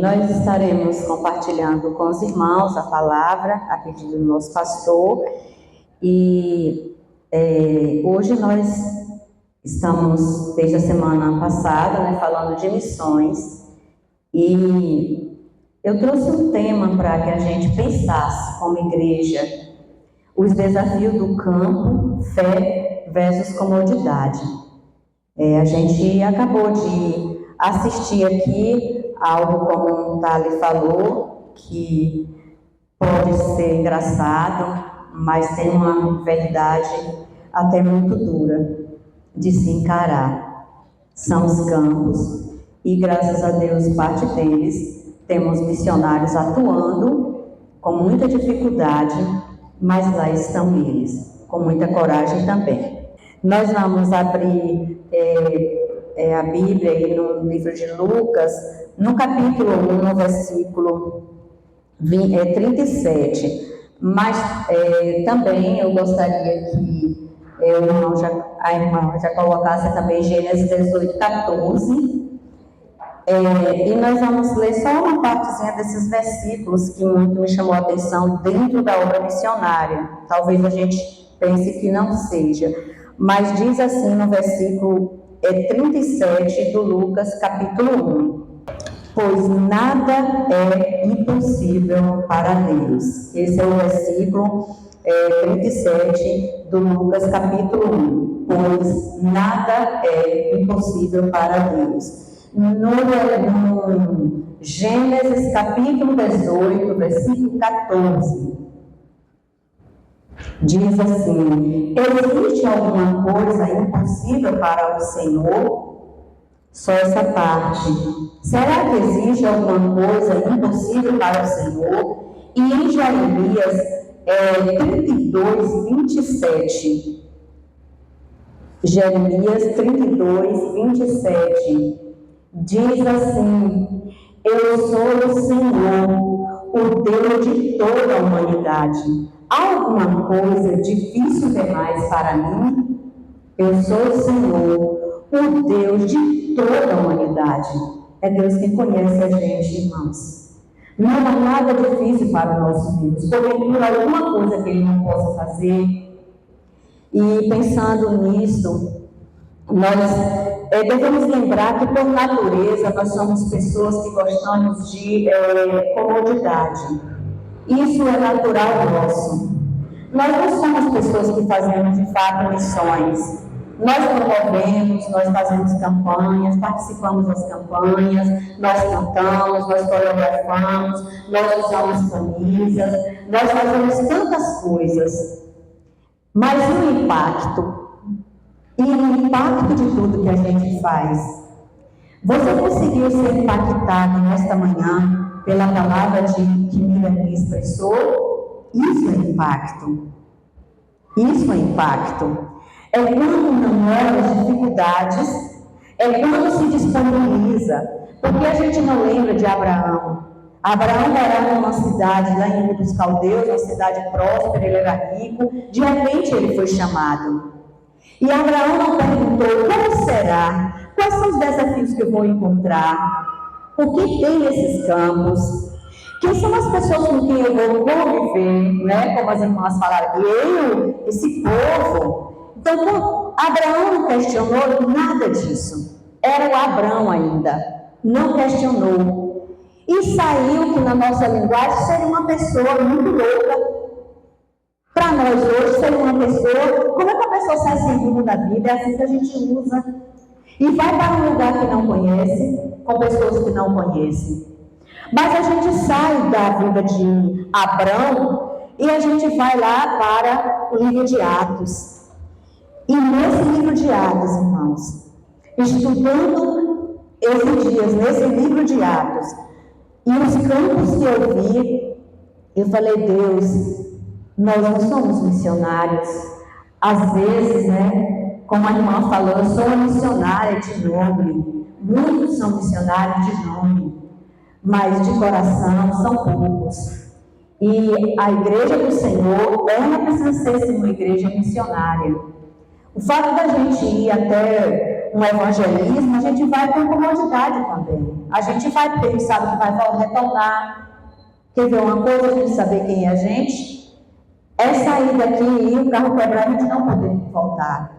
Nós estaremos compartilhando com os irmãos a palavra, a pedido do nosso pastor, e hoje nós estamos, desde a semana passada, falando de missões, e eu trouxe um tema para que a gente pensasse como igreja, os desafios do campo, fé versus comodidade. A gente acabou de assistir aqui algo como o Thales falou, que pode ser engraçado, mas tem uma verdade até muito dura de se encarar. São os campos, e graças a Deus, parte deles, temos missionários atuando com muita dificuldade, mas lá estão eles, com muita coragem também. Nós vamos abrir a Bíblia aí no livro de Lucas, no capítulo 1, no versículo 37. Mas também eu gostaria que a irmã já colocasse também Gênesis 18, 14. E nós vamos ler só uma partezinha desses versículos que muito me chamou a atenção dentro da obra missionária. Talvez a gente pense que não seja, mas diz assim no versículo 37 do Lucas, capítulo 1. Pois nada é impossível para Deus. Esse é o versículo 37 do Lucas, capítulo 1. Pois nada é impossível para Deus. No Gênesis, capítulo 18, versículo 14. Diz assim: existe alguma coisa impossível para o Senhor? Só essa parte. Será que existe alguma coisa impossível para o Senhor? E em Jeremias 32, 27. Jeremias 32, 27. Diz assim: eu sou o Senhor, o Deus de toda a humanidade. Há alguma coisa difícil demais para mim? Eu sou o Senhor, o Deus de toda a humanidade. É Deus quem conhece a gente, irmãos. Não há nada difícil para o nosso Deus. Porventura, alguma coisa que Ele não possa fazer. E pensando nisso, nós devemos lembrar que, por natureza, nós somos pessoas que gostamos de comodidade. Isso é natural nosso. Nós não somos pessoas que fazemos, de fato, missões. Nós promovemos, nós fazemos campanhas, participamos das campanhas, nós cantamos, nós coreografamos, nós usamos camisas, nós fazemos tantas coisas. Mas o impacto de tudo que a gente faz, você conseguiu ser impactado nesta manhã pela palavra que Miriam expressou? Isso é impacto. Isso é impacto. É quando não é as dificuldades, é quando se disponibiliza. Porque a gente não lembra de Abraão. Abraão era numa cidade lá em Ur dos Caldeus, uma cidade próspera, ele era rico. De repente ele foi chamado. E Abraão não perguntou: como será? Quais são os desafios que eu vou encontrar? O que tem nesses campos? Quem são as pessoas com quem eu vou conviver? Como as irmãs falaram, esse povo. Então, Abraão não questionou nada disso. Era o Abrão ainda. Não questionou. E saiu que na nossa linguagem seria uma pessoa muito louca. Para nós hoje, seria uma pessoa... Como é que a pessoa sai sem rumo na vida? É assim que a gente usa. E vai para um lugar que não conhece, com pessoas que não conhecem. Mas a gente sai da vida de Abrão e a gente vai lá para o livro de Atos. E nesse livro de Atos, irmãos, estudando esses dias, nesse livro de Atos, e os campos que eu vi, eu falei: Deus, nós não somos missionários. Às vezes, como a irmã falou, eu sou uma missionária de nome. Muitos são missionários de nome, mas de coração são poucos. E a igreja do Senhor, ela precisa ser uma igreja missionária. O fato da gente ir até um evangelismo, a gente vai com comodidade também. A gente vai porque a gente sabe que vai retornar. Quer ver uma coisa, a gente saber quem é a gente? É sair daqui e o carro quebrar, a gente não poder voltar.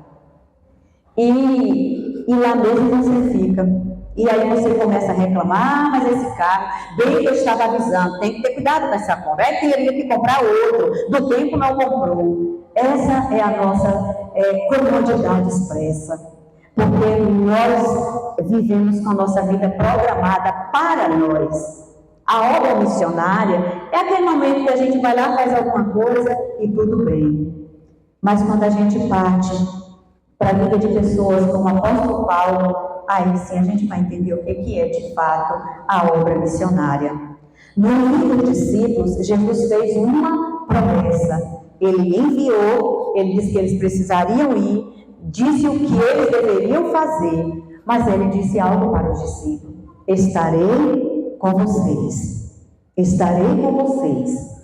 E lá mesmo você fica. E aí você começa a reclamar, mas esse carro, bem que eu estava avisando, tem que ter cuidado com essa compra. Teria que comprar outro, do tempo não comprou. Essa é a nossa comodidade expressa. Porque nós vivemos com a nossa vida programada para nós. A obra missionária é aquele momento que a gente vai lá, faz alguma coisa e tudo bem. Mas quando a gente parte para a vida de pessoas como o apóstolo Paulo, aí sim a gente vai entender o que é de fato a obra missionária. No livro dos discípulos, Jesus fez uma promessa. Ele enviou, ele disse que eles precisariam ir, disse o que eles deveriam fazer, mas ele disse algo para os discípulos: estarei com vocês. Estarei com vocês.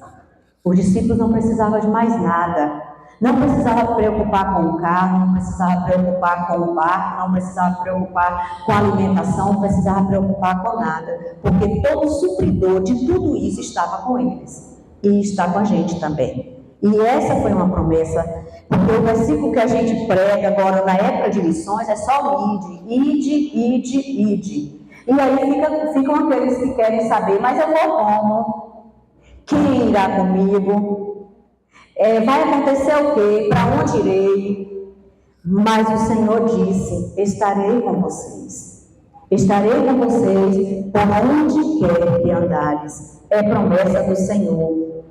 Os discípulos não precisavam de mais nada. Não precisava preocupar com o carro, não precisava preocupar com o barco, não precisava preocupar com a alimentação, não precisava preocupar com nada, porque todo o supridor de tudo isso estava com eles e está com a gente também. E essa foi uma promessa, porque o versículo que a gente prega agora na época de missões é só ide. E aí ficam aqueles que querem saber, mas eu vou como? Quem irá comigo? Vai acontecer o quê? Para onde irei? Mas o Senhor disse: estarei com vocês. Estarei com vocês por onde quer que andares. É promessa do Senhor.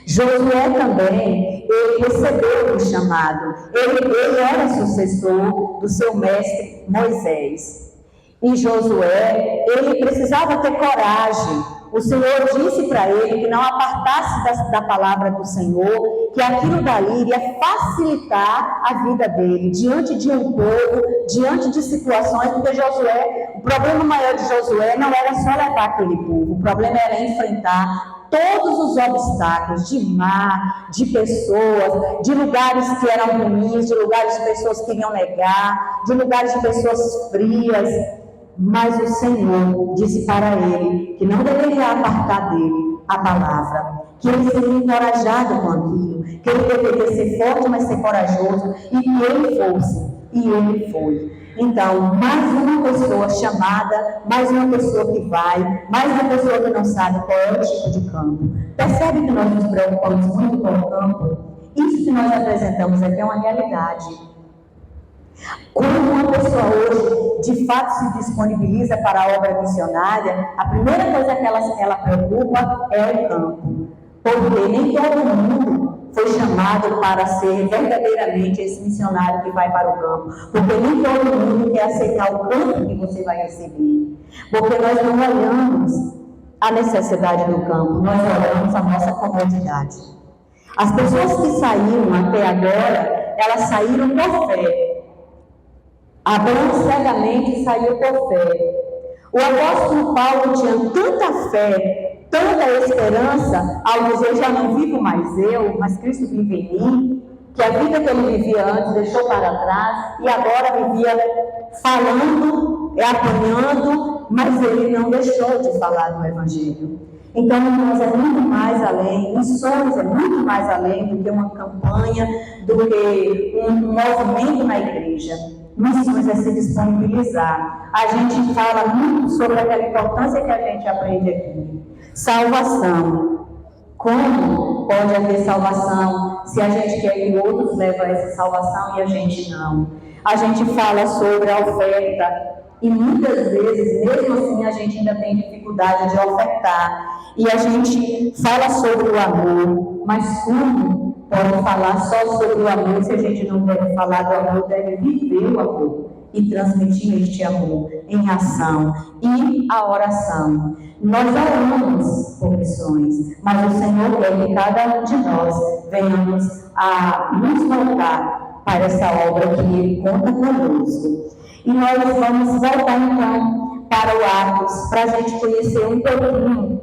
Josué também, ele recebeu o chamado. Ele era sucessor do seu mestre Moisés. E Josué, ele precisava ter coragem. O Senhor disse para ele que não apartasse da palavra do Senhor, que aquilo dali iria facilitar a vida dele, diante de um povo, diante de situações, porque Josué, o problema maior de Josué não era só levar aquele povo, o problema era enfrentar todos os obstáculos de mar, de pessoas, de lugares que eram ruins, de lugares de pessoas que iam negar, de lugares de pessoas frias. Mas o Senhor disse para ele que não deveria apartar dele a palavra, que ele seria encorajado com aquilo, que ele deveria ser forte, mas ser corajoso, e que ele fosse, e ele foi. Então, mais uma pessoa chamada, mais uma pessoa que vai, mais uma pessoa que não sabe qual é o tipo de campo. Percebe que nós nos preocupamos muito com o campo? Isso que nós apresentamos aqui é uma realidade. Quando uma pessoa hoje, de fato, se disponibiliza para a obra missionária, a primeira coisa que ela preocupa é o campo. Porque nem todo mundo foi chamado para ser verdadeiramente esse missionário que vai para o campo. Porque nem todo mundo quer aceitar o campo que você vai receber. Porque nós não olhamos a necessidade do campo, nós olhamos a nossa comodidade. As pessoas que saíram até agora, elas saíram por fé. Abraão cegamente saiu por fé. O apóstolo Paulo tinha tanta fé, tanta esperança, ao dizer: já não vivo mais eu, mas Cristo vive em mim, que a vida que ele vivia antes deixou para trás e agora vivia falando, apanhando, mas ele não deixou de falar do Evangelho. Então, nós é muito mais além, missões é muito mais além do que uma campanha, do que um movimento na igreja. Missões é se disponibilizar. A gente fala muito sobre aquela importância que a gente aprende aqui. Salvação. Como pode haver salvação se a gente quer que outros levem a essa salvação e a gente não? A gente fala sobre a oferta e muitas vezes, mesmo assim, a gente ainda tem dificuldade de ofertar. E a gente fala sobre o amor, mas como pode falar só sobre o amor se a gente não deve falar do amor, deve viver o amor e transmitir este amor em ação e a oração. Nós oramos por missões, mas o Senhor quer que cada um de nós venhamos a nos voltar para essa obra que Ele conta conosco. E nós vamos voltar então para o Atos, para a gente conhecer um pouquinho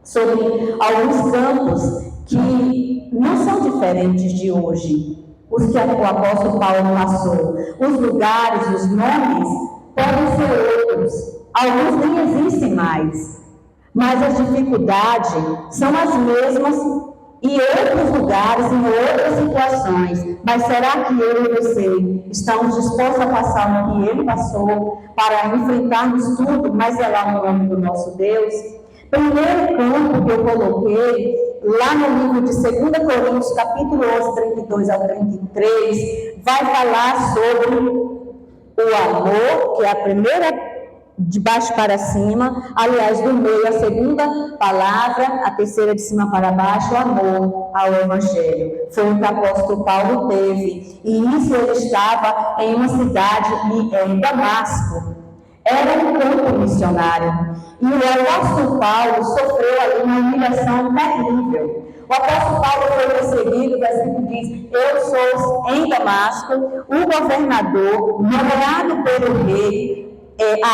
sobre alguns campos que não são diferentes de hoje. os que o apóstolo Paulo passou. Os lugares, os nomes, podem ser outros. Alguns nem existem mais. Mas as dificuldades são as mesmas em outros lugares, em outras situações. Mas será que eu e você estamos dispostos a passar o que ele passou para enfrentarmos tudo, mas é lá o nome do nosso Deus? Primeiro campo que eu coloquei, lá no livro de 2 Coríntios, capítulo 11, 32 ao 33, vai falar sobre o amor, que é a primeira de baixo para cima, aliás, do meio a segunda palavra, a terceira de cima para baixo, o amor ao Evangelho. Foi o que o apóstolo Paulo teve, e isso ele estava em uma cidade, em Damasco. Era um campo missionário, e o apóstolo Paulo sofreu ali uma humilhação terrível. O apóstolo Paulo foi perseguido, o versículo diz: eu sou em Damasco, o governador, nomeado pelo rei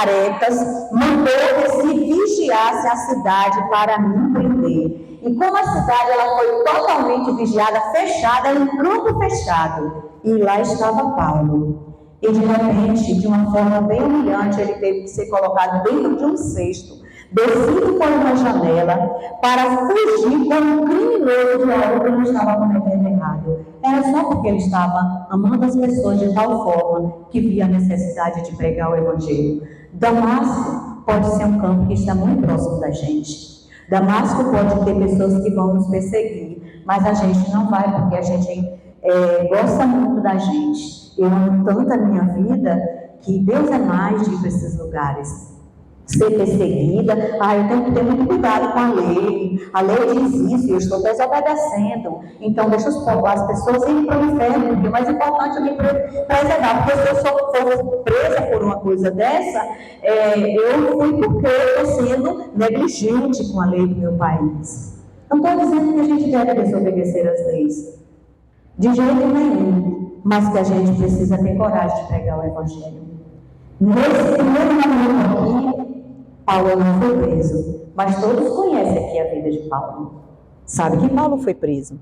Aretas, mandou que se vigiasse a cidade para me prender. E como a cidade ela foi totalmente vigiada, fechada, em campo fechado, e lá estava Paulo. E de repente, de uma forma bem humilhante, ele teve que ser colocado dentro de um cesto, descido por uma janela, para fugir como um criminoso de algo que ele estava cometendo errado. Era só porque ele estava amando as pessoas de tal forma que via a necessidade de pregar o Evangelho. Damasco pode ser um campo que está muito próximo da gente. Damasco pode ter pessoas que vão nos perseguir, mas a gente não vai, porque a gente gosta muito da gente. Eu amo tanto a minha vida que Deus é mais de ir para esses lugares. Ser perseguida, eu tenho que ter muito cuidado com a lei diz isso e eu estou desobedecendo, então deixa as pessoas irem para o inferno, porque o mais importante é me preservar, porque se eu for presa por uma coisa dessa, eu fui porque eu estou sendo negligente com a lei do meu país. Não estou dizendo que a gente deve desobedecer as leis, de jeito nenhum, mas que a gente precisa ter coragem de pregar o Evangelho. Nesse primeiro momento aqui, Paulo não foi preso, mas todos conhecem aqui a vida de Paulo. Sabe que Paulo foi preso.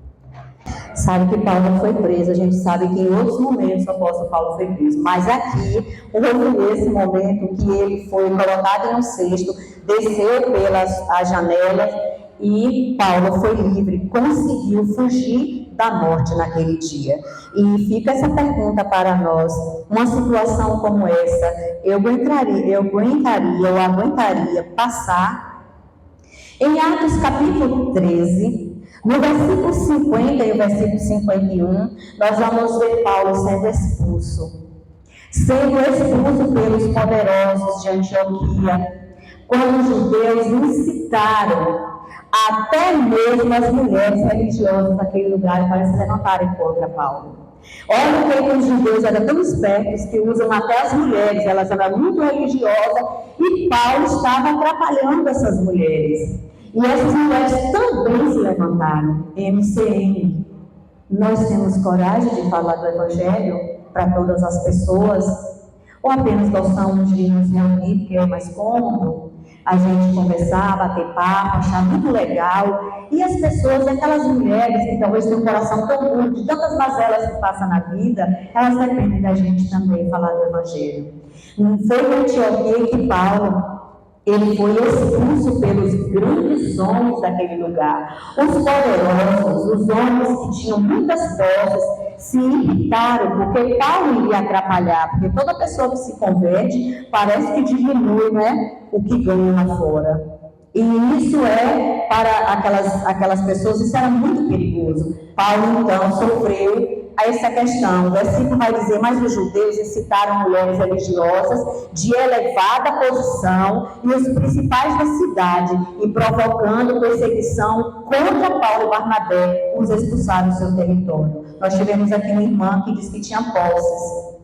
Sabe que Paulo foi preso, a gente sabe que em outros momentos o apóstolo Paulo foi preso. Mas aqui, houve esse momento que ele foi colocado em um cesto, desceu pelas janelas e Paulo foi livre, conseguiu fugir da morte naquele dia. E fica essa pergunta para nós: uma situação como essa, eu aguentaria passar? Em Atos capítulo 13, no versículo 50 e o versículo 51, nós vamos ver Paulo sendo expulso pelos poderosos de Antioquia, quando os judeus incitaram até mesmo as mulheres religiosas daquele lugar para se levantarem contra Paulo. Olha que os judeus eram tão espertos que usam até as mulheres, elas eram muito religiosas, e Paulo estava atrapalhando essas mulheres. E essas mulheres também se levantaram. MCM, nós temos coragem de falar do Evangelho para todas as pessoas? Ou apenas gostamos de nos reunir porque é mais cômodo? A gente conversar, bater papo, achar muito legal. E as pessoas, aquelas mulheres que talvez tenham um coração tão duro, de tantas mazelas que passam na vida, elas dependem da gente também falar do Evangelho. Foi em Antioquia que Paulo, ele foi expulso pelos grandes homens daquele lugar. Os poderosos, os homens que tinham muitas posses, se irritaram, porque Paulo iria atrapalhar, porque toda pessoa que se converte parece que diminui, o que ganha lá fora. E isso para aquelas pessoas, isso era muito perigoso. Paulo, então, sofreu essa questão. O versículo vai dizer: mas os judeus incitaram mulheres religiosas de elevada posição e os principais da cidade, e provocando perseguição contra Paulo e Barnabé, os expulsaram do seu território. Nós tivemos aqui uma irmã que disse que tinha posses,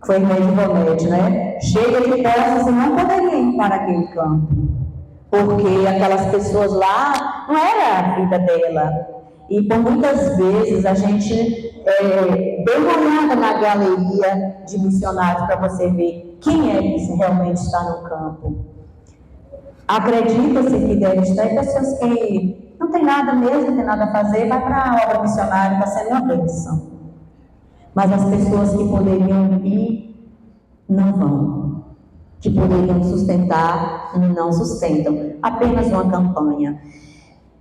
foi irmã de Bonete, cheia de posses, e não poderia ir para aquele campo, porque aquelas pessoas lá não era a vida dela. E por muitas vezes a gente dê uma olhada na galeria de missionários para você ver quem é que realmente está no campo. Acredita-se que deve estar em pessoas que não tem nada mesmo, não tem nada a fazer, vai para a obra missionária, está sendo uma bênção. mas as pessoas que poderiam ir não vão, que poderiam sustentar não sustentam, apenas uma campanha.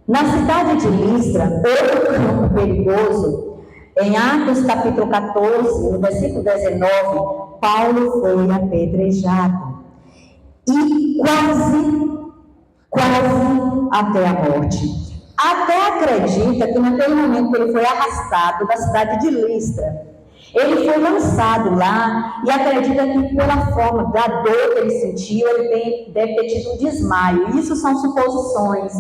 Na cidade de Listra, outro campo perigoso, em Atos capítulo 14, no versículo 19, Paulo foi apedrejado e quase até a morte. Até acredita que naquele momento que ele foi arrastado da cidade de Listra, ele foi lançado lá e acredita que pela forma da dor que ele sentiu, ele deve ter tido um desmaio. Isso são suposições.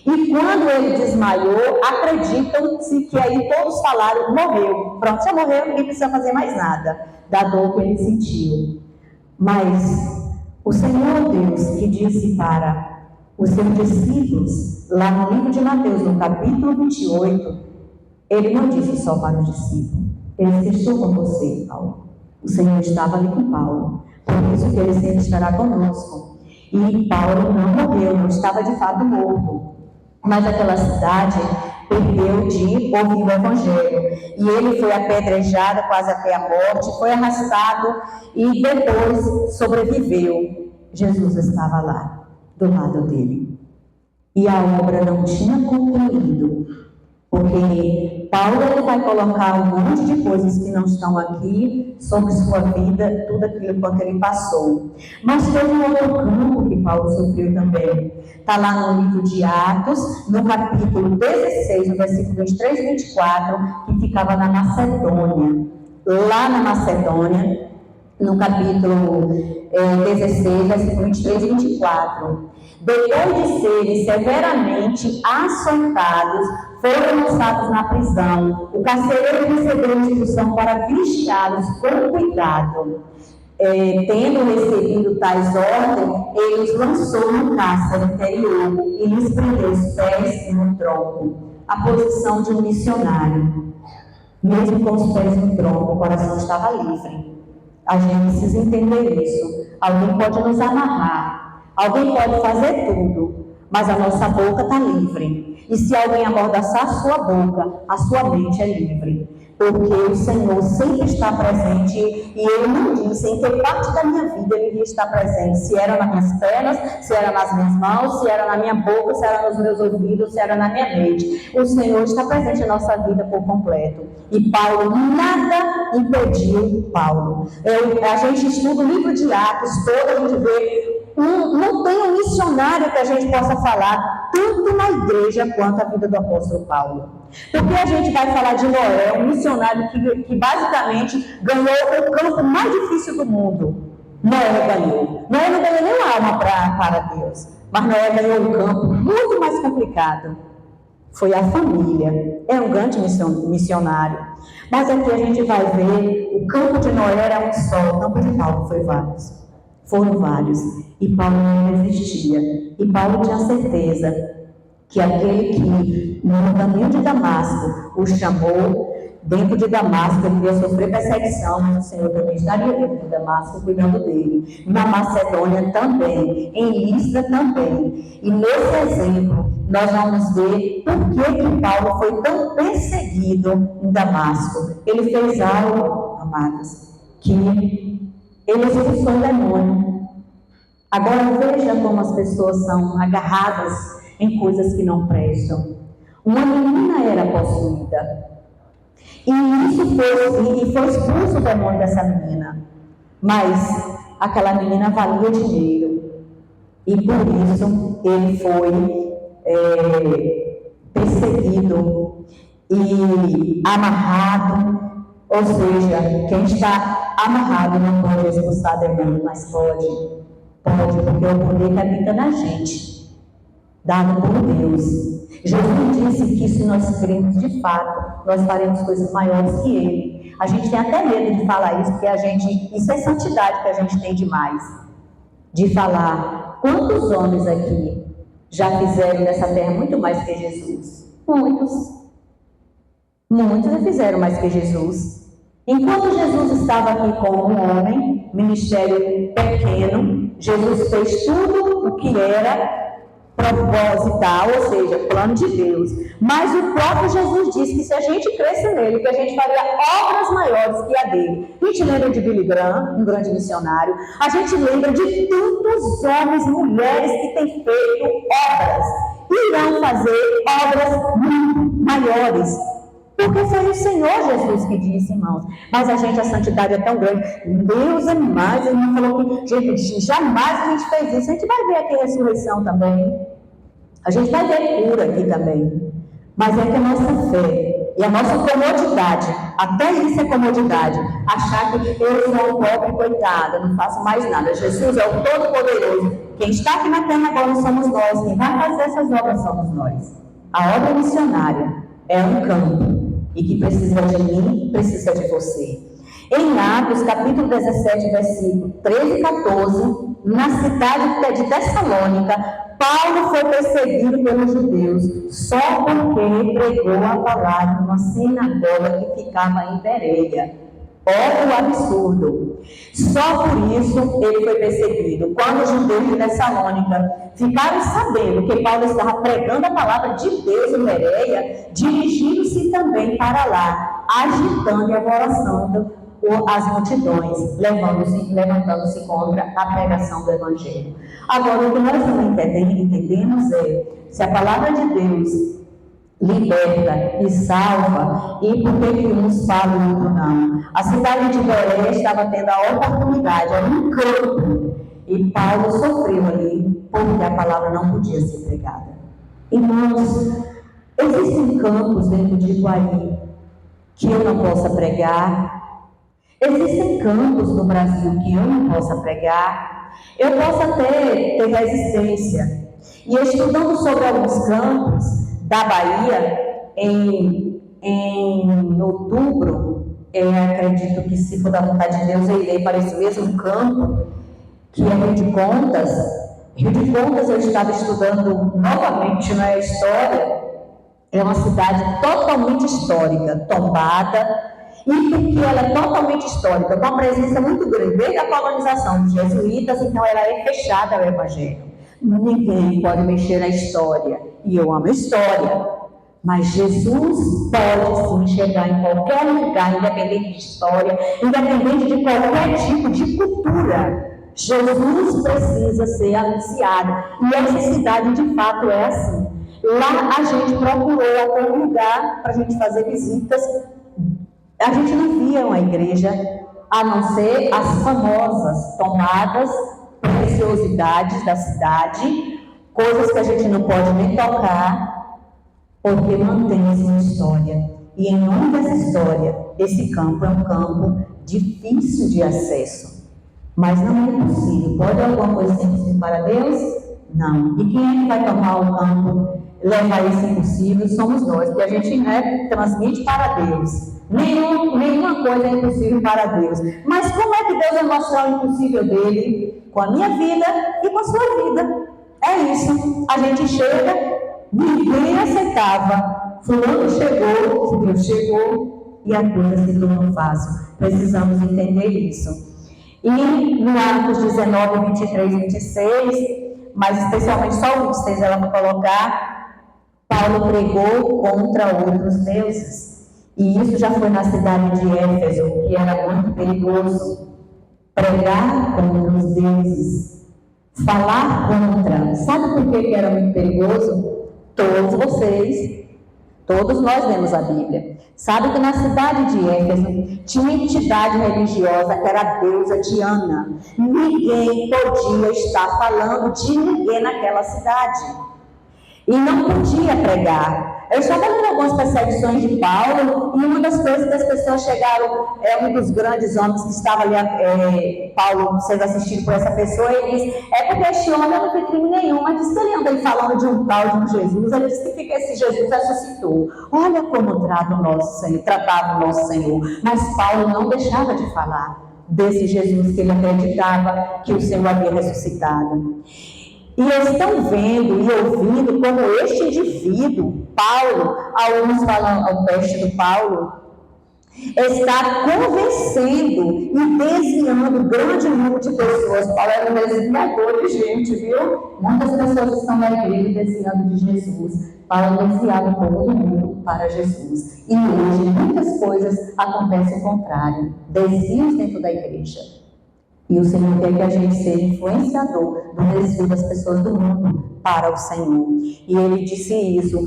E quando ele desmaiou, acreditam-se que aí todos falaram, morreu. Pronto, já morreu, ninguém precisa fazer mais nada da dor que ele sentiu. Mas o Senhor Deus que disse para os seus discípulos, lá no livro de Mateus, no capítulo 28, ele não disse só para os discípulos. Ele disse: estou com você, Paulo. O Senhor estava ali com Paulo. Por isso que ele sempre estará conosco. E Paulo não morreu, não estava de fato morto. Mas aquela cidade perdeu de ouvir o Evangelho. E ele foi apedrejado quase até a morte, foi arrastado e depois sobreviveu. Jesus estava lá, do lado dele. E a obra não tinha concluído, porque Paulo ele vai colocar um monte de coisas que não estão aqui sobre sua vida, tudo aquilo quanto ele passou. Mas teve um outro campo que Paulo sofreu também. Está lá no livro de Atos, no capítulo 16, no versículo 23 e 24, que ficava na Macedônia. Lá na Macedônia, no capítulo 16, versículo 23 e 24. Depois de serem severamente açoitados, foram lançados na prisão. O carcereiro recebeu instrução para vigiá-los com cuidado. Tendo recebido tais ordens, ele os lançou no cárcere interior e lhes prendeu os pés no tronco. A posição de um missionário. Mesmo com os pés no tronco, o coração estava livre. A gente precisa entender isso. Alguém pode nos amarrar, alguém pode fazer tudo, mas a nossa boca está livre. E se alguém amordaçar a sua boca, a sua mente é livre. Porque o Senhor sempre está presente e Ele não disse em que parte da minha vida Ele iria estar presente. Se era nas minhas pernas, se era nas minhas mãos, se era na minha boca, se era nos meus ouvidos, se era na minha mente. O Senhor está presente em nossa vida por completo. E Paulo, nada impediu Paulo. A gente estuda o livro de Atos, todo a gente vê. Não tem um missionário que a gente possa falar tanto na igreja quanto a vida do apóstolo Paulo. Porque a gente vai falar de Noé, um missionário que basicamente ganhou o campo mais difícil do mundo. Noé ganhou. Noé não ganhou nenhuma alma para Deus, mas Noé ganhou um campo muito mais complicado. Foi a família. É um grande missionário. Mas aqui a gente vai ver, o campo de Noé era um só, o campo de Paulo foi vários. Foram vários. E Paulo não resistia. E Paulo tinha certeza que aquele que no caminho de Damasco o chamou, dentro de Damasco ele ia sofrer perseguição, mas o Senhor também estaria dentro de Damasco cuidando dele. Na Macedônia também, em Listra também. E nesse exemplo nós vamos ver por que Paulo foi tão perseguido em Damasco. Ele fez algo, amados, que ele expulsou o demônio. Agora veja como as pessoas são agarradas em coisas que não prestam. Uma menina era possuída. E foi expulso o demônio dessa menina. Mas aquela menina valia dinheiro. E por isso ele foi perseguido e amarrado. Ou seja, quem está amarrado não pode expulsar demônio, mas pode, porque é o poder que habita na gente, dado por Deus. Jesus disse que se nós cremos de fato, nós faremos coisas maiores que Ele. A gente tem até medo de falar isso, porque isso é santidade que a gente tem demais. De falar, quantos homens aqui já fizeram nessa terra muito mais que Jesus? Muitos já fizeram mais que Jesus. Enquanto Jesus estava aqui como um homem, ministério pequeno, Jesus fez tudo o que era proposital, ou seja, plano de Deus. Mas o próprio Jesus disse que se a gente cresce nele, que a gente faria obras maiores que a dele. A gente lembra de Billy Graham, um grande missionário. A gente lembra de tantos homens e mulheres que têm feito obras. Irão fazer obras muito maiores. Porque foi o Senhor Jesus que disse, irmãos. Mas a santidade é tão grande. Deus é mais. Ele não falou que, gente, jamais a gente fez isso. A gente vai ver aqui a ressurreição também. A gente vai ver cura aqui também. Mas é que a nossa fé e a nossa comodidade, até isso é comodidade, achar que eu sou um pobre coitada, não faço mais nada. Jesus é o Todo-Poderoso. Quem está aqui na terra agora somos nós. Quem vai fazer essas obras somos nós. A obra missionária é um campo. E que precisa de mim, precisa de você. Em Atos, capítulo 17, versículo 13 e 14, na cidade de Tessalônica, Paulo foi perseguido pelos judeus, só porque pregou a palavra numa sinagoga que ficava em Bereia. Olha o absurdo. Só por isso ele foi perseguido. Quando os judeus de Tessalônica ficaram sabendo que Paulo estava pregando a palavra de Deus em Bereia, dirigiram-se também para lá, agitando e alvoroçando as multidões, levantando-se contra a pregação do Evangelho. Agora, o que nós não entendemos é, se a palavra de Deus liberta e salva, e por que uns falam e outros não? A cidade de Bereia estava tendo a oportunidade, era um campo, e Paulo sofreu ali, porque a palavra não podia ser pregada. Irmãos, existem campos dentro de Iguaí que eu não possa pregar. Existem campos no Brasil que eu não possa pregar. Eu posso até ter resistência. E estudando sobre alguns campos da Bahia, em outubro, acredito que, se for da vontade de Deus, eu irei para esse mesmo campo, que é Rio de Contas. Rio de Contas, eu estava estudando novamente na história. É uma cidade totalmente histórica, tombada. E porque ela é totalmente histórica, com uma presença muito grande, desde a colonização dos jesuítas, então ela é fechada ao Evangelho. Ninguém pode mexer na história. E eu amo a história. Mas Jesus pode sim chegar em qualquer lugar, independente de história, independente de qualquer tipo de cultura. Jesus precisa ser anunciado. E essa cidade, de fato, é assim. Lá a gente procurou até um lugar para a gente fazer visitas. A gente não via uma igreja, a não ser as famosas tomadas, preciosidades da cidade, coisas que a gente não pode nem tocar, porque mantém-se uma história. E em nome dessa história, esse campo é um campo difícil de acesso. Mas não é impossível. Pode alguma coisa ser impossível para Deus? Não. E quem é que vai tomar o campo, levar esse impossível? Somos nós, porque a gente transmite para Deus. Nenhuma coisa é impossível para Deus. Mas como é que Deus vai mostrar o impossível dele? Com a minha vida e com a sua vida. É isso. A gente chega, ninguém aceitava. Fulano chegou, Deus chegou, e a coisa se tornou fácil. Precisamos entender isso. E no Atos 19, 23 e 26, mas especialmente só o 26 ela vai colocar, Paulo pregou contra outros deuses. E isso já foi na cidade de Éfeso, que era muito perigoso. Pregar contra os deuses, falar contra. Sabe por que era muito perigoso? Todos nós lemos a Bíblia. Sabe que na cidade de Éfeso tinha uma entidade religiosa que era a deusa Diana. Ninguém podia estar falando de ninguém naquela cidade. E não podia pregar. Eu estava lendo algumas perseguições de Paulo, e uma das coisas que as pessoas chegaram, um dos grandes homens que estava ali, Paulo sendo assistido por essa pessoa, ele disse, porque este homem não fez crime nenhum, mas disse que ele anda falando de um tal, de um Jesus, ele disse que esse Jesus ressuscitou. Olha como tratava o nosso Senhor. Mas Paulo não deixava de falar desse Jesus que ele acreditava que o Senhor havia ressuscitado. E eles estão vendo e ouvindo como este indivíduo, Paulo, alguns falam ao peste do Paulo, Está convencendo e desviando grande número de pessoas. Paulo era um desviador de gente, viu? Muitas pessoas estão na igreja desviando de Jesus. Paulo desviava todo mundo para Jesus. E hoje muitas coisas acontecem ao contrário. Desvios dentro da igreja. E o Senhor quer que a gente seja influenciador do desvio das pessoas do mundo para o Senhor. E ele disse isso,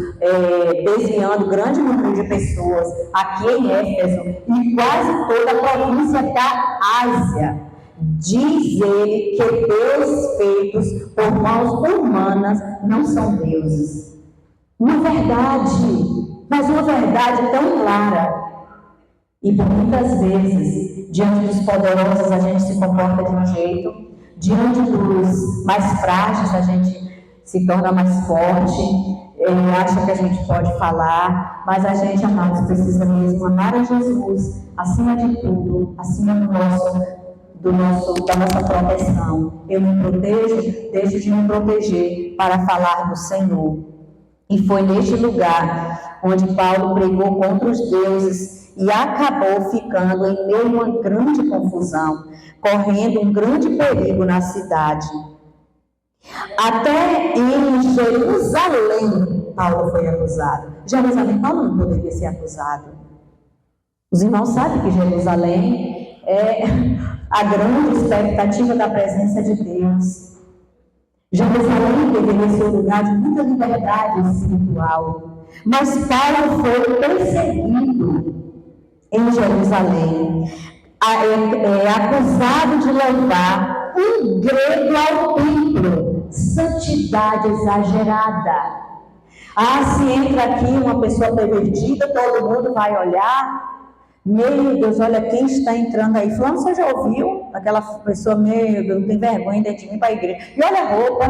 desviando grande número de pessoas aqui em Éfeso e quase toda a província da Ásia. Diz ele que Deus feitos por mãos humanas não são deuses. Uma verdade, mas uma verdade tão clara. E por muitas vezes, diante dos poderosos, a gente se comporta de um jeito, diante dos mais frágeis, a gente se torna mais forte, acha que a gente pode falar, mas a gente, amados, precisa mesmo amar a Jesus, acima de tudo, acima da nossa proteção. Eu me protejo, deixo de me proteger para falar do Senhor. E foi neste lugar onde Paulo pregou contra os deuses e acabou ficando em meio a uma grande confusão, correndo um grande perigo na cidade. Até em Jerusalém, Paulo foi acusado. Jerusalém, Paulo não poderia ser acusado. Os irmãos sabem que Jerusalém é a grande expectativa da presença de Deus. Jerusalém deveria ser um lugar de muita liberdade espiritual. Mas Paulo foi perseguido em Jerusalém, acusado de levar um grego ao templo, santidade exagerada. Se entra aqui uma pessoa pervertida, todo mundo vai olhar, meu Deus, olha quem está entrando aí. Fulano, você já ouviu? Aquela pessoa, meu Deus, não tem vergonha dentro de mim para a igreja. E olha a roupa.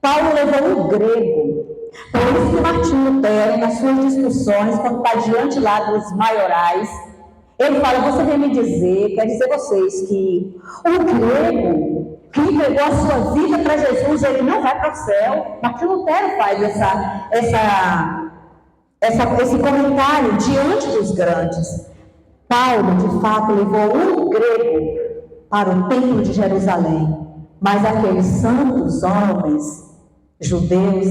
Paulo levou um grego. Por isso que Martinho Lutero, nas suas discussões, quando está diante lá dos maiorais, ele fala, você vem me dizer, quer dizer vocês, que o grego que entregou a sua vida para Jesus, ele não vai para o céu. Martinho Lutero faz esse comentário diante dos grandes. Paulo, de fato, levou um grego para o templo de Jerusalém, mas aqueles santos homens judeus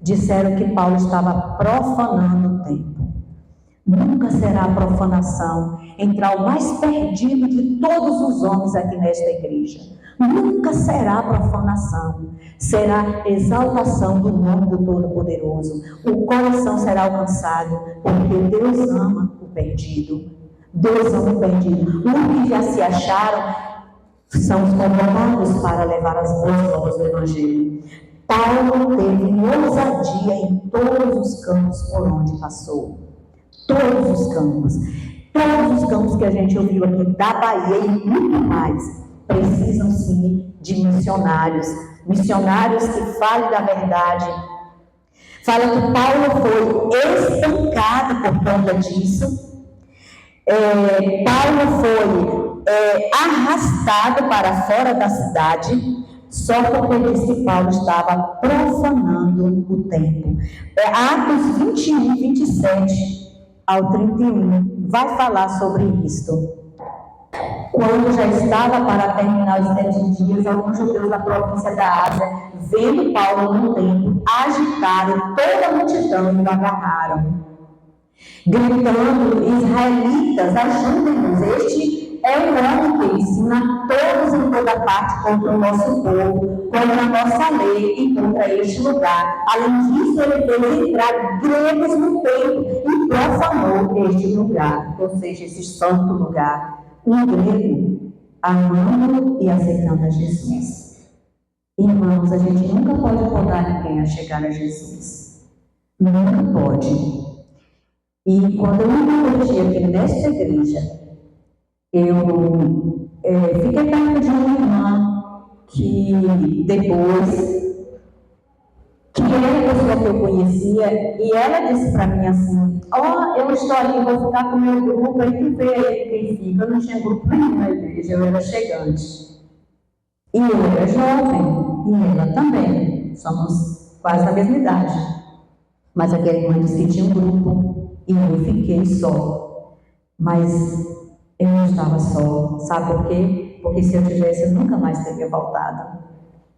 disseram que Paulo estava profanando o templo. Nunca será profanação entrar o mais perdido de todos os homens aqui nesta igreja. Nunca será profanação. Será exaltação do nome do Todo-Poderoso. O coração será alcançado, porque Deus ama o perdido. Deus ama o perdido. Os que já se acharam são os convocados para levar as boas novas do Evangelho. Paulo teve ousadia em todos os campos por onde passou. Todos os campos que a gente ouviu aqui da Bahia e muito mais, precisam sim de missionários que falem da verdade. Fala que Paulo foi espancado por conta disso. Paulo foi arrastado para fora da cidade, só porque disse que Paulo estava profanando o templo. Atos 21, 27 ao 31 vai falar sobre isto. Quando já estava para terminar os 7 dias, alguns judeus da província da Ásia, vendo Paulo no templo, agitaram toda a multidão e o agarraram, gritando, israelitas, ajudem-nos, este é o homem que ensina a todos em toda parte contra o nosso povo, contra a nossa lei e contra este lugar. Além disso, ele fez entrar gregos no templo e profanou este lugar, ou seja, esse santo lugar. Um grego amando e aceitando a Jesus. Irmãos, a gente nunca pode podar ninguém a chegar a Jesus. Nunca pode. E quando eu me converti aqui nesta igreja, eu fiquei perto de uma irmã que depois, que era a pessoa que eu conhecia, e ela disse para mim assim, eu estou aqui, vou ficar com o meu grupo, aí tu vê aí quem fica. Eu não tinha grupo nenhum na igreja, eu era chegante. E eu era jovem, e ela também, somos quase da mesma idade. Mas aquela irmã disse que tinha um grupo, e eu fiquei só. Mas eu não estava só. Sabe por quê? Porque se eu tivesse, eu nunca mais teria voltado.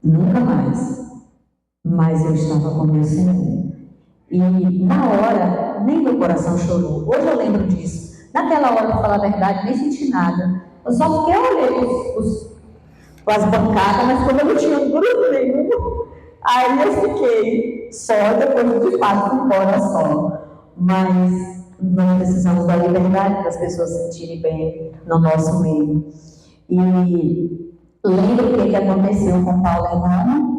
Nunca mais. Mas eu estava com meu Senhor. E na hora, nem meu coração chorou. Hoje eu lembro disso. Naquela hora, para falar a verdade, nem senti nada. Eu só fiquei olhando as bancadas, mas como eu não tinha grupo nenhum, aí eu fiquei só, depois de fato fui embora só. Mas nós precisamos da liberdade para as pessoas se sentirem bem no nosso meio. E lembra o que aconteceu com Paulo em Roma?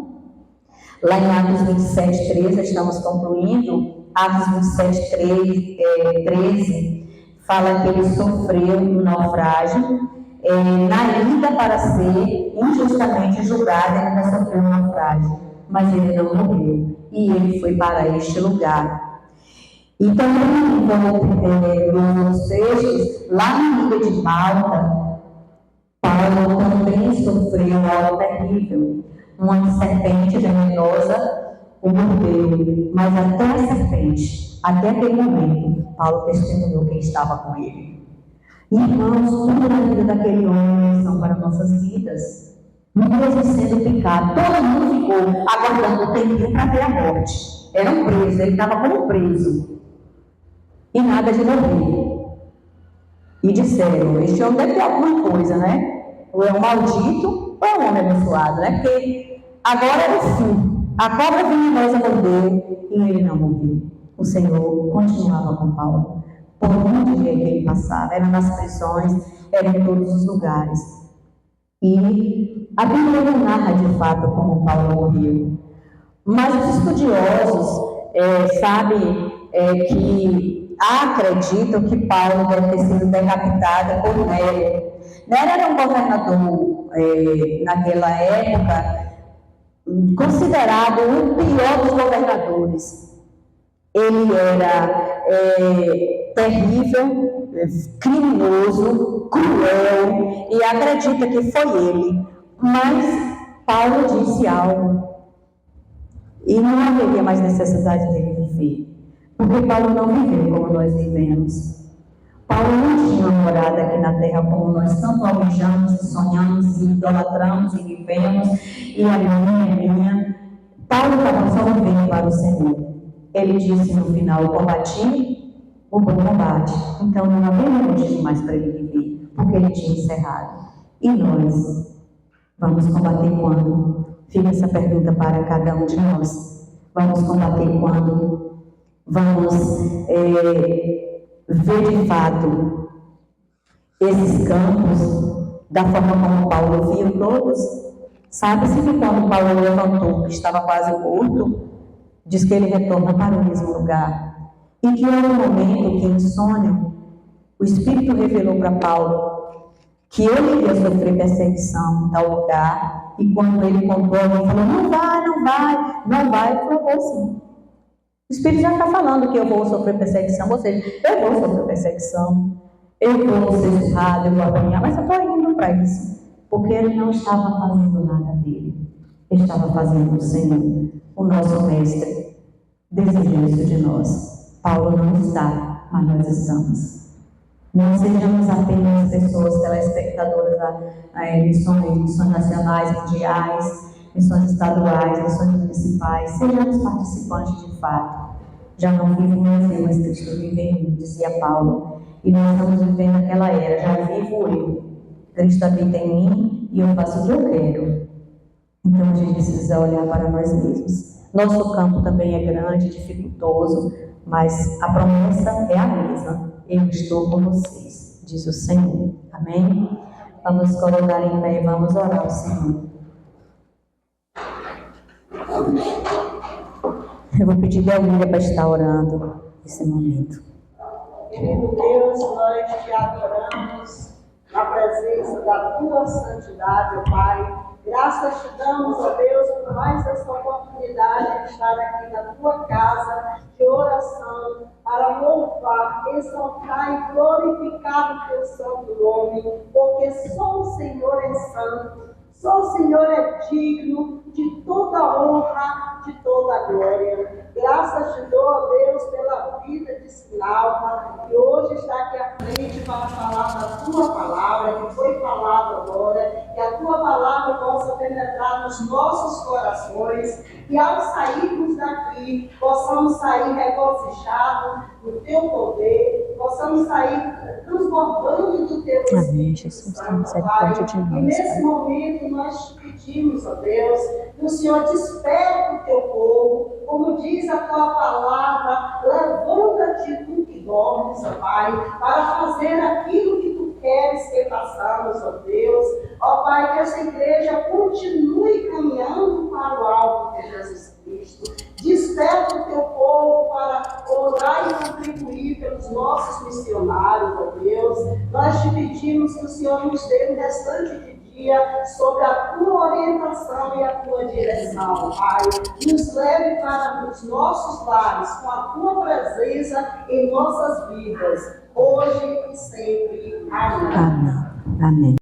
Lá em Atos 27, 13, estamos concluindo. Atos 27, 13, fala que ele sofreu um naufrágio. Na ida para ser injustamente julgado, ele ainda sofreu um naufrágio, mas ele não morreu. E ele foi para este lugar. E também, nos textos, lá na ilha de Malta, Paulo também sofreu algo terrível. Uma serpente venenosa o mordeu, mas até a serpente, até aquele momento, Paulo testemunhou quem estava com ele. Irmãos, tudo na vida daquele homem são para nossas vidas. Mesmo sendo picado, todo mundo ficou aguardando o tempo para ver a morte. Era um preso, ele estava como preso. E nada de morrer. E disseram, este homem deve ter alguma coisa, né? Ou é um maldito, ou é um homem abençoado, né? Porque agora era o fim. A cobra venenosa mordeu e ele não morreu. O Senhor continuava com Paulo. Por onde que ele passava, era nas prisões, era em todos os lugares. E a Bíblia não narra de fato como Paulo morreu. Mas os estudiosos sabem que acreditam que Paulo deve ter sido decapitado por Nero. Nero era um governador naquela época considerado o pior dos governadores. Ele era terrível, criminoso, cruel, e acredita que foi ele. Mas Paulo disse algo, e não haveria mais necessidade dele viver, porque Paulo não viveu como nós vivemos. Paulo não tinha uma morada aqui na terra como nós tanto almejamos, e sonhamos, e idolatramos, e vivemos, e a minha. Paulo estava só vivendo para o Senhor. Ele disse no final, combati o bom combate. Então não havia motivo mais para ele viver, porque ele tinha encerrado. E nós vamos combater quando? Fica essa pergunta para cada um de nós. Vamos combater quando? Vamos ver de fato esses campos da forma como Paulo viu todos? Sabe-se que quando Paulo levantou, que estava quase morto, diz que ele retorna para o mesmo lugar. E que houve um momento que em sonho, o Espírito revelou para Paulo que ele ia sofrer perseguição em tal lugar. E quando ele contou, ele falou, não vai. Ele falou, vou sim. O Espírito já está falando que eu vou sofrer perseguição, ou seja, eu vou sofrer perseguição, eu vou ser surrado, eu vou apanhar, mas eu estou indo para isso. Porque ele não estava fazendo nada dele. Ele estava fazendo o Senhor, o nosso Mestre, deseja isso de nós. Paulo não está, mas nós estamos. Não sejamos apenas pessoas telespectadoras missões nacionais, mundiais, missões estaduais, missões municipais. Sejamos participantes de fato. Já não vivo mais eu, mas Cristo vive em mim, dizia Paulo. E nós estamos vivendo aquela era, já vivo eu. Cristo habita em mim e eu faço o que eu quero. Então a gente precisa olhar para nós mesmos. Nosso campo também é grande, dificultoso, mas a promessa é a mesma. Eu estou com vocês, diz o Senhor. Amém? Vamos colocar em pé e vamos orar ao Senhor. Eu vou pedir Delmira para estar orando nesse momento. Querido Deus, nós te adoramos na presença da tua santidade, ó Pai. Graças te damos, ó Deus, por mais esta oportunidade de estar aqui na tua casa de oração, para louvar, exaltar e glorificar o teu santo nome, porque só o Senhor é santo, só o Senhor é digno de toda honra, de toda glória. Graças te dou, ó Deus, pela vida de Sinalma, que hoje está aqui à frente para falar da tua palavra, que foi falada agora, que a tua palavra possa penetrar nos nossos corações, e ao sairmos daqui, possamos sair regocijados do teu poder, possamos sair transbordando do teu Espírito. Amém, Jesus, tem misericórdia de nós, E nesse Pai. momento nós te pedimos, ó Deus, que o Senhor desperte o teu povo, como diz a tua palavra, levanta-te tu que dormes, ó Pai, para fazer aquilo que tu queres que façamos, ó Deus. Ó Pai, que essa igreja continue caminhando para o alto de Jesus Cristo. Desperta o teu povo para orar e contribuir pelos nossos missionários, ó Deus. Nós te pedimos que o Senhor nos dê um restante de dia sobre a tua orientação e a tua direção, Pai. Nos leve para os nossos lares com a tua presença em nossas vidas, hoje e sempre. Amém. Amém. Amém.